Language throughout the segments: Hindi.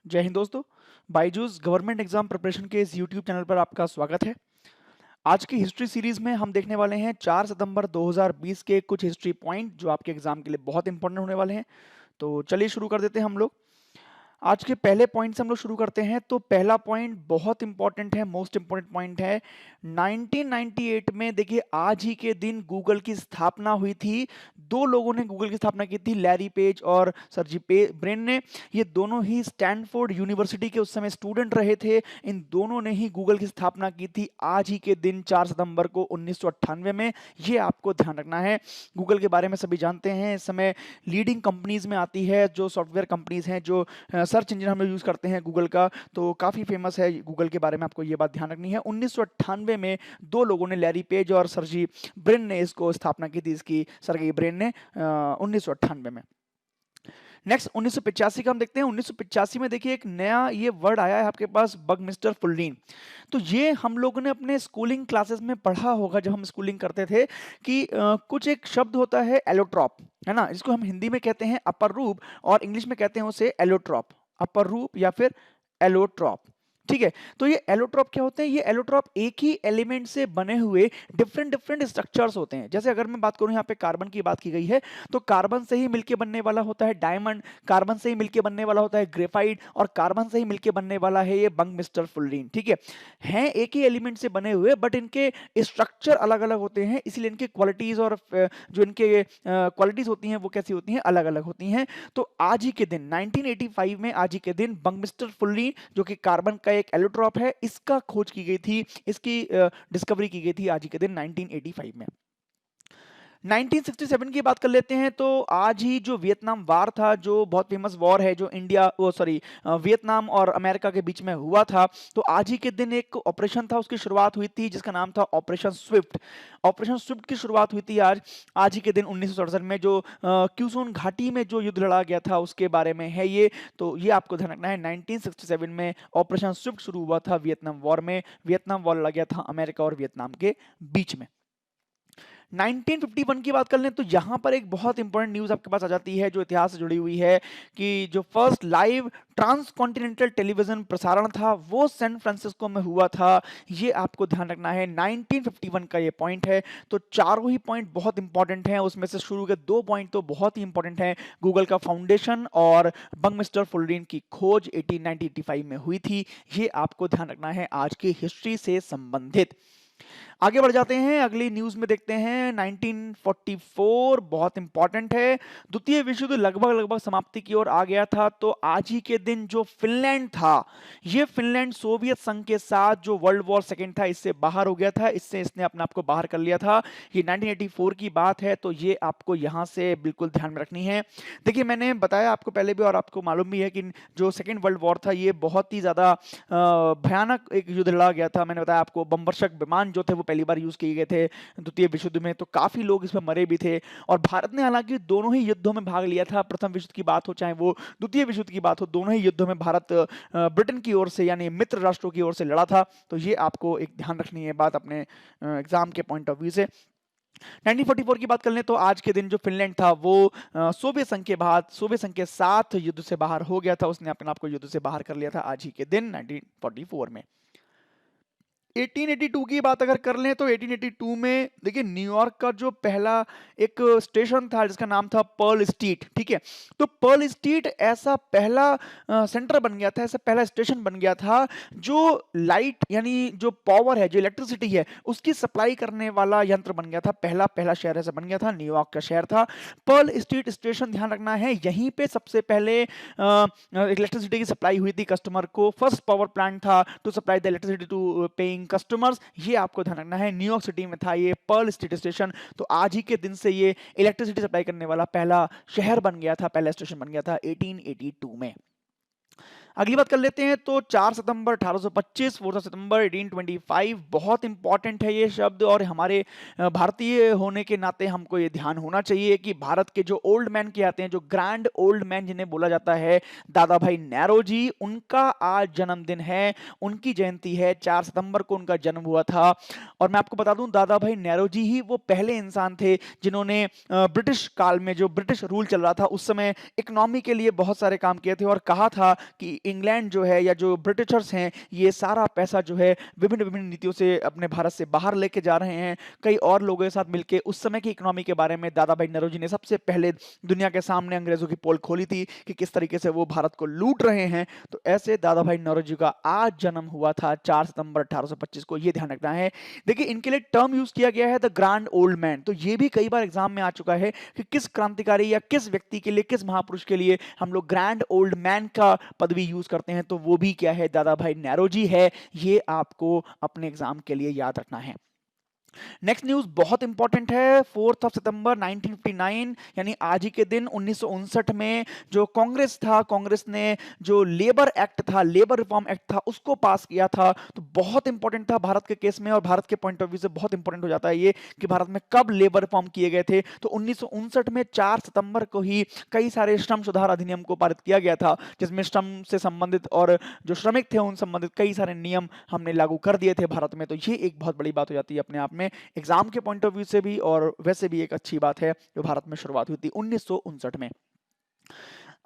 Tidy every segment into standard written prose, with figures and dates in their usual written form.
जय हिंद दोस्तों। बायजूस गवर्नमेंट एग्जाम प्रिपरेशन के इस यूट्यूब चैनल पर आपका स्वागत है। आज की हिस्ट्री सीरीज में हम देखने वाले हैं 4 सितंबर 2020 के कुछ हिस्ट्री पॉइंट जो आपके एग्जाम के लिए बहुत इंपॉर्टेंट होने वाले हैं। तो चलिए शुरू कर देते हैं हम लोग। आज के पहले पॉइंट से हम लोग शुरू करते हैं। तो पहला पॉइंट बहुत इंपॉर्टेंट है, मोस्ट इंपॉर्टेंट पॉइंट है। 1998 में देखिए आज ही के दिन गूगल की स्थापना हुई थी। दो लोगों ने गूगल की स्थापना की थी, लैरी पेज और सर्जी ब्रेन ने। ये दोनों ही स्टैनफोर्ड यूनिवर्सिटी के उस समय स्टूडेंट रहे थे। इन दोनों ने ही गूगल की स्थापना की थी आज ही के दिन 4 सितंबर को 1998 में। ये आपको ध्यान रखना है। गूगल के बारे में सभी जानते हैं, इस समय लीडिंग कंपनीज में आती है, जो सॉफ्टवेयर कंपनीज हैं, जो सर्च इंजन हम लोग यूज़ करते हैं गूगल का, तो काफ़ी फेमस है गूगल के बारे में। आपको ये बात ध्यान रखनी है। 1998 में दो लोगों ने, लैरी पेज और सर्जी ब्रिन ने इसको स्थापना की थी, इसकी सर्गेई ब्रिन ने 1998 में। नेक्स्ट 1985 का हम देखते हैं। 1985 में देखिए एक नया ये वर्ड आया है आपके पास, बगमिस्टर फुल्लिन। तो ये हम लोगों ने अपने स्कूलिंग क्लासेस में पढ़ा होगा जब हम स्कूलिंग करते थे कि कुछ एक शब्द होता है एलोट्रॉप, है ना, जिसको हम हिंदी में कहते हैं अपर रूप और इंग्लिश में कहते हैं उसे एलोट्रॉप। अपर रूप या फिर एलोट्रॉप, ठीक है। तो ये एलोट्रॉप क्या होते हैं? ये एलोट्रॉप एक ही एलिमेंट से बने हुए डिफरेंट डिफरेंट स्ट्रक्चर्स होते हैं। जैसे अगर मैं बात करूं, यहाँ पे कार्बन की बात की गई है, तो कार्बन से ही मिलके बनने वाला होता है डायमंड, कार्बन से ही मिलके बनने वाला होता है ग्रेफाइट, और कार्बन से ही मिलके बनने वाला है ये बंगमिस्टर फुल्लिन, ठीक है। हैं एक ही एलिमेंट से बने हुए, बट इनके स्ट्रक्चर अलग अलग होते हैं, इसलिए इनके क्वालिटीज और जो इनके क्वालिटीज होती हैं वो कैसी होती हैं, अलग अलग होती हैं। तो आज ही के दिन 1985 में, आज ही के दिन बंगमिस्टर फुल्लिन जो कि कार्बन का एक एलोट्रॉप है, इसका खोज की गई थी, इसकी डिस्कवरी की गई थी आज ही के दिन 1985 में। 1967 की बात कर लेते हैं। तो आज ही जो वियतनाम वार था, जो बहुत फेमस वॉर है, जो इंडिया वो सॉरी वियतनाम और अमेरिका के बीच में हुआ था, तो आज ही के दिन एक ऑपरेशन था, उसकी शुरुआत हुई थी जिसका नाम था ऑपरेशन स्विफ्ट। ऑपरेशन स्विफ्ट की शुरुआत हुई थी आज ही के दिन 1967 में, जो क्यूसोन घाटी में जो युद्ध लड़ा गया था उसके बारे में है ये। तो ये आपको ध्यान रखना है, 1967 में ऑपरेशन स्विफ्ट शुरू हुआ था वियतनाम वॉर में। वियतनाम वॉर लड़ा गया था अमेरिका और वियतनाम के बीच में। 1951 की बात कर लें तो यहाँ पर एक बहुत इंपॉर्टेंट न्यूज़ आपके पास आ जाती है जो इतिहास से जुड़ी हुई है, कि जो first live transcontinental television प्रसारण था वो सैन फ्रांसिस्को में हुआ था। ये आपको ध्यान रखना है, 1951 का ये पॉइंट है। तो चारों ही पॉइंट बहुत इंपॉर्टेंट हैं, उसमें से शुरू के दो पॉइंट तो बहुत ही इंपॉर्टेंट हैं। गूगल का फाउंडेशन और बंगमिस्टर फुल्लिन की खोज 1885 में हुई थी। ये आपको ध्यान रखना है आज की हिस्ट्री से संबंधित। आगे बढ़ जाते हैं, अगली न्यूज में देखते हैं 1944, बहुत इंपॉर्टेंट है। द्वितीय विश्व युद्ध लगभग लगभग समाप्ति की ओर आ गया था। तो आज ही के दिन जो फिनलैंड था, ये फिनलैंड सोवियत संघ के साथ जो वर्ल्ड वॉर सेकेंड था इससे बाहर हो गया था, इससे इसने अपने आप को बाहर कर लिया था। ये 1984 की बात है, तो ये आपको यहाँ से बिल्कुल ध्यान में रखनी है। देखिए मैंने बताया आपको पहले भी और आपको मालूम भी है कि जो सेकेंड वर्ल्ड वॉर था ये बहुत ही ज्यादा भयानक एक युद्ध लड़ा गया था। मैंने बताया आपको बमवर्षक विमान जो थे वो पहली बार यूज किए गए थे द्वितीय विश्व युद्ध में, तो काफी लोग इसमें मरे भी थे। और भारत ने हालांकि दोनों ही युद्धों में भाग लिया था, प्रथम विश्व युद्ध की बात हो चाहे वो द्वितीय विश्व युद्ध की बात हो, दोनों ही युद्धों में भारत ब्रिटेन की ओर से यानी मित्र राष्ट्रों की ओर से लड़ा था। तो ये आपको एक ध्यान रखनी है बात अपने एग्जाम के पॉइंट ऑफ व्यू से। 1944 की बात कर लें तो आज के दिन जो फिनलैंड था वो सोवियत संघ के बाद, सोवियत संघ के साथ युद्ध से बाहर हो गया था, उसने अपने आप को युद्ध से बाहर कर लिया था आज ही के दिन 1944 में। 1882 की बात अगर कर लें तो 1882 में देखिए न्यूयॉर्क का जो पहला एक स्टेशन था जिसका नाम था पर्ल स्ट्रीट, ठीक है। तो पर्ल स्ट्रीट ऐसा पहला सेंटर बन गया था, ऐसा पहला स्टेशन बन गया था जो लाइट यानी जो पावर है, जो इलेक्ट्रिसिटी है, उसकी सप्लाई करने वाला यंत्र बन गया था। पहला पहला शहर ऐसा बन गया था, न्यूयॉर्क का शहर था पर्ल स्ट्रीट स्टेशन। ध्यान रखना है, यहीं पे सबसे पहले इलेक्ट्रिसिटी की सप्लाई हुई थी कस्टमर को। फर्स्ट पावर प्लांट था to supply the electricity to paying customers. ये आपको ध्यान रखना है, न्यूयॉर्क सिटी में था ये पर्ल स्ट्रीट स्टेशन। तो आज ही के दिन से ये इलेक्ट्रिसिटी सप्लाई करने वाला पहला शहर बन गया था, पहला स्टेशन बन गया था 1882 में। अगली बात कर लेते हैं तो 4 सितंबर 1825, 4 सितंबर 1825, बहुत इंपॉर्टेंट है ये शब्द। और हमारे भारतीय होने के नाते हमको ये ध्यान होना चाहिए कि भारत के जो ओल्ड मैन के आते हैं, जो ग्रैंड ओल्ड मैन जिन्हें बोला जाता है, दादा भाई नौरोजी, उनका आज जन्मदिन है, उनकी जयंती है। 4 सितंबर को उनका जन्म हुआ था। और मैं आपको बता दूं, दादा भाई नौरोजी ही वो पहले इंसान थे जिन्होंने ब्रिटिश काल में, जो ब्रिटिश रूल चल रहा था उस समय, इकोनॉमी के लिए बहुत सारे काम किए थे और कहा था कि इंग्लैंड जो है या जो ब्रिटिशर्स हैं ये सारा पैसा जो है विभिन्न विभिन्न नीतियों से अपने भारत से बाहर लेके जा रहे हैं। कई और लोगों के साथ मिलके उस समय की इकोनॉमी के बारे में दादा भाई नौरोजी ने सबसे पहले दुनिया के सामने अंग्रेजों की पोल खोली थी कि किस तरीके से वो भारत को लूट रहे हैं। तो ऐसे दादा भाई नौरोजी का आज जन्म हुआ था 4 सितंबर 1825 को, ये ध्यान रखना है। देखिए इनके लिए टर्म यूज किया गया है द ग्रैंड ओल्ड मैन। तो ये भी कई बार एग्जाम में आ चुका है कि किस क्रांतिकारी या किस व्यक्ति के लिए, किस महापुरुष के लिए हम लोग ग्रैंड ओल्ड मैन का पदवी यूज करते हैं, तो वो भी क्या है, दादा भाई नौरोजी है। ये आपको अपने एग्जाम के लिए याद रखना है। नेक्स्ट न्यूज बहुत इंपॉर्टेंट है। 4 सितंबर 1959 यानी आज ही के दिन 1959 में जो कांग्रेस था, कांग्रेस ने जो लेबर एक्ट था, लेबर रिफॉर्म एक्ट था, उसको पास किया था। तो बहुत इंपॉर्टेंट था भारत के केस में और भारत के पॉइंट ऑफ व्यू से बहुत इंपॉर्टेंट हो जाता है ये कि भारत में कब लेबर रिफॉर्म किए गए थे। तो 1959 में 4 सितंबर को ही कई सारे श्रम सुधार अधिनियम को पारित किया गया था, जिसमें श्रम से संबंधित और जो श्रमिक थे उन संबंधित कई सारे नियम हमने लागू कर दिए थे भारत में। तो ये एक बहुत बड़ी बात हो जाती है अपने आप में, एग्जाम के पॉइंट ऑफ व्यू से भी और वैसे भी एक अच्छी बात है जो भारत में शुरुआत हुई थी 1959 में।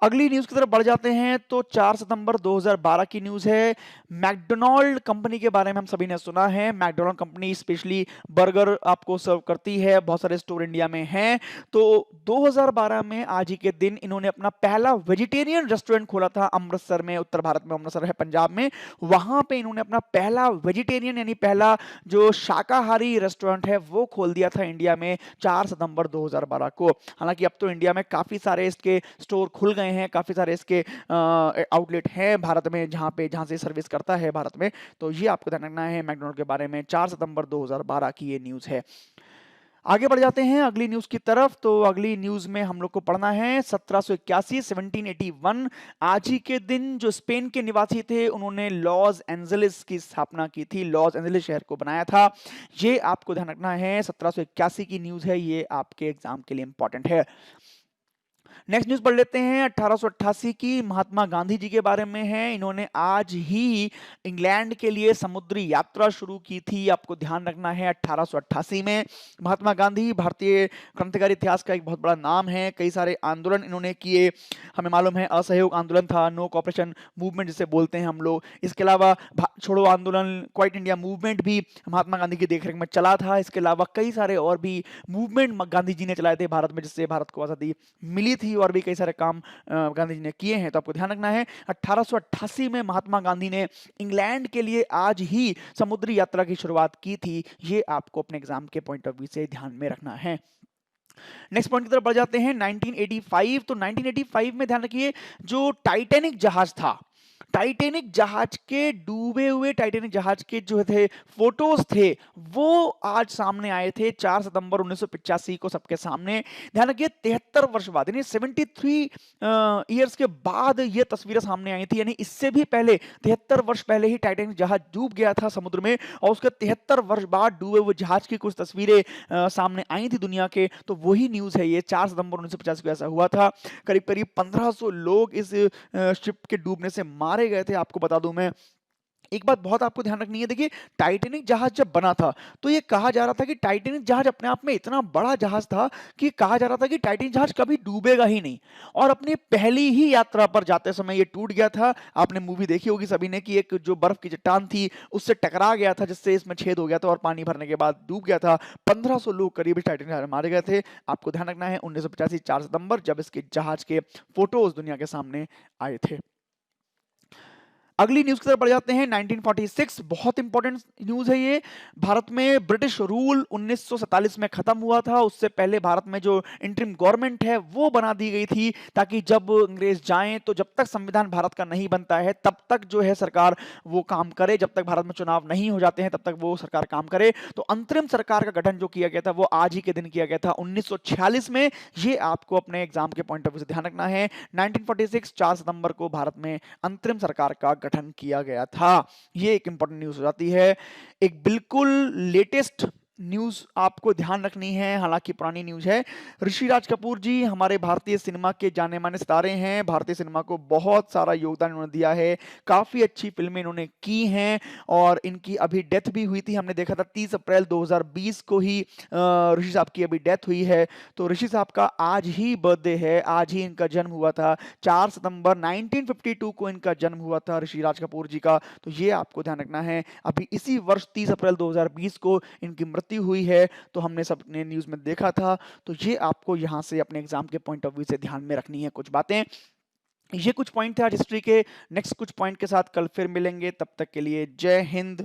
अगली न्यूज की तरफ बढ़ जाते हैं तो 4 सितंबर 2012 की न्यूज है। मैकडोनाल्ड कंपनी के बारे में हम सभी ने सुना है। मैकडोनाल्ड कंपनी स्पेशली बर्गर आपको सर्व करती है, बहुत सारे स्टोर इंडिया में हैं। तो 2012 में आज ही के दिन इन्होंने अपना पहला वेजिटेरियन रेस्टोरेंट खोला था अमृतसर में, उत्तर भारत में अमृतसर है पंजाब में। वहां पे इन्होंने अपना पहला वेजिटेरियन यानी पहला जो शाकाहारी रेस्टोरेंट है वो खोल दिया था इंडिया में 4 सितंबर 2012 को। हालांकि अब तो इंडिया में काफी सारे इसके स्टोर खुल गए हैं, काफी सारे इसके आउटलेट हैं भारत में जहां से सर्विस करता है भारत में। तो ये आपको ध्यान रखना है मैकडोनल्ड के बारे में। 4 सितंबर 2012 की ये न्यूज है। आगे बढ़ जाते हैं अगली न्यूज की तरफ। तो अगली न्यूज में हम लोग को पढ़ना है 1781 1781। आज ही के दिन जो स्पेन के निवासी थे उन्होंने लॉस एंजलिस की स्थापना की थी, लॉस एंजलिस शहर को बनाया था। ये आपको ध्यान रखना है, 1781 की न्यूज है, ये आपके एग्जाम के लिए इंपॉर्टेंट है। नेक्स्ट न्यूज पढ़ लेते हैं 1888 की, महात्मा गांधी जी के बारे में है। इन्होंने आज ही इंग्लैंड के लिए समुद्री यात्रा शुरू की थी, आपको ध्यान रखना है 1888 में। महात्मा गांधी भारतीय क्रांतिकारी इतिहास का एक बहुत बड़ा नाम है, कई सारे आंदोलन इन्होंने किए, हमें मालूम है असहयोग आंदोलन था, नो कॉपरेशन मूवमेंट जिसे बोलते हैं हम लोग। इसके अलावा छोड़ो आंदोलन, क्वाइट इंडिया मूवमेंट भी महात्मा गांधी की देखरेख में चला था। इसके अलावा कई सारे और भी मूवमेंट गांधी जी ने चलाए थे भारत में, जिससे भारत को आजादी मिली थी, और भी कई सारे काम गांधी जी ने किए हैं। तो आपको ध्यान रखना है 1888 में महात्मा गांधी ने इंग्लैंड के लिए आज ही समुद्री यात्रा की शुरुआत की थी। ये आपको अपने एग्जाम के पॉइंट ऑफ व्यू से ध्यान में रखना है। नेक्स्ट पॉइंट की तरफ बढ़ जाते हैं 1985। तो 1985 में ध्यान रखिए जो टाइटैनिक जहाज था, टाइटैनिक जहाज के डूबे हुए टाइटैनिक जहाज के जो थे फोटोज थे वो आज सामने आए थे 4 सितंबर 1985 को सबके सामने। ध्यान रखिए 73 वर्ष बाद यानी 73 इयर्स के बाद ये तस्वीरें सामने आई थी, यानी इससे भी पहले 73 वर्ष पहले ही टाइटैनिक जहाज डूब गया था समुद्र में, और उसके 73 वर्ष बाद डूबे हुए जहाज की कुछ तस्वीरें सामने आई थी दुनिया के। तो वही न्यूज है ये, 4 सितंबर 1985 को ऐसा हुआ था। करीब करीब 1500 लोग इस शिप के डूबने से मारे गए थे। आपको बता दूं मैं एक बात बहुत आपको ध्यान रखनी है, देखिए टाइटैनिक जहाज जब बना था तो ये कहा जा रहा था कि टाइटैनिक जहाज अपने आप में इतना बड़ा जहाज था कि कहा जा रहा था कि टाइटैनिक जहाज कभी डूबेगा ही नहीं, और अपनी पहली ही यात्रा पर जाते समय ये टूट गया था। आपने मूवी देखी होगी सभी ने कि एक जो बर्फ की चट्टान थी उससे टकरा गया था, जिससे इसमें छेद हो गया था और पानी भरने के बाद डूब गया था। 1500 लोग करीब टाइटैनिक जहाज में मारे गए थे। आपको ध्यान रखना है 1985 4 सितंबर जब इसके जहाज के फोटोज दुनिया के सामने आए थे। अगली न्यूज की तरफ बढ़ जाते हैं 1946। बहुत इंपॉर्टेंट न्यूज है ये। भारत में ब्रिटिश रूल 1947 में खत्म हुआ था। उससे पहले भारत में जो इंटरिम गवर्नमेंट है वो बना दी गई थी, ताकि जब अंग्रेज जाएं तो जब तक संविधान भारत का नहीं बनता है तब तक जो है सरकार वो काम करे, जब तक भारत में चुनाव नहीं हो जाते हैं तब तक वो सरकार काम करे। तो अंतरिम सरकार का गठन जो किया गया था वो आज ही के दिन किया गया था 1946 में। ये आपको अपने एग्जाम के पॉइंट ऑफ व्यू से ध्यान रखना है। 1946 4 सितंबर को भारत में अंतरिम सरकार का गठन किया गया था। ये एक इंपॉर्टेंट न्यूज हो जाती है। एक बिल्कुल लेटेस्ट न्यूज़ आपको ध्यान रखनी है, हालाँकि पुरानी न्यूज़ है। ऋषि राज कपूर जी हमारे भारतीय सिनेमा के जाने-माने सितारे हैं, भारतीय सिनेमा को बहुत सारा योगदान उन्होंने दिया है, काफ़ी अच्छी फ़िल्में इन्होंने की हैं और इनकी अभी डेथ भी हुई थी, हमने देखा था 30 अप्रैल 2020 को ही ऋषि साहब की अभी डेथ हुई है। तो ऋषि साहब का आज ही बर्थडे है, आज ही इनका जन्म हुआ था, 4 सितंबर 1952 को इनका जन्म हुआ था ऋषि राज कपूर जी का, तो ये आपको ध्यान रखना है। अभी इसी वर्ष 30 अप्रैल 2020 को इनकी मृत्यु हुई है, तो हमने सबने न्यूज़ में देखा था, तो ये आपको यहाँ से अपने एग्ज़ाम के पॉइंट ऑफ व्यू से ध्यान में रखनी है कुछ बातें। ये कुछ पॉइंट थे आज हिस्ट्री के, नेक्स्ट कुछ पॉइंट के साथ कल फिर मिलेंगे, तब तक के लिए जय हिंद।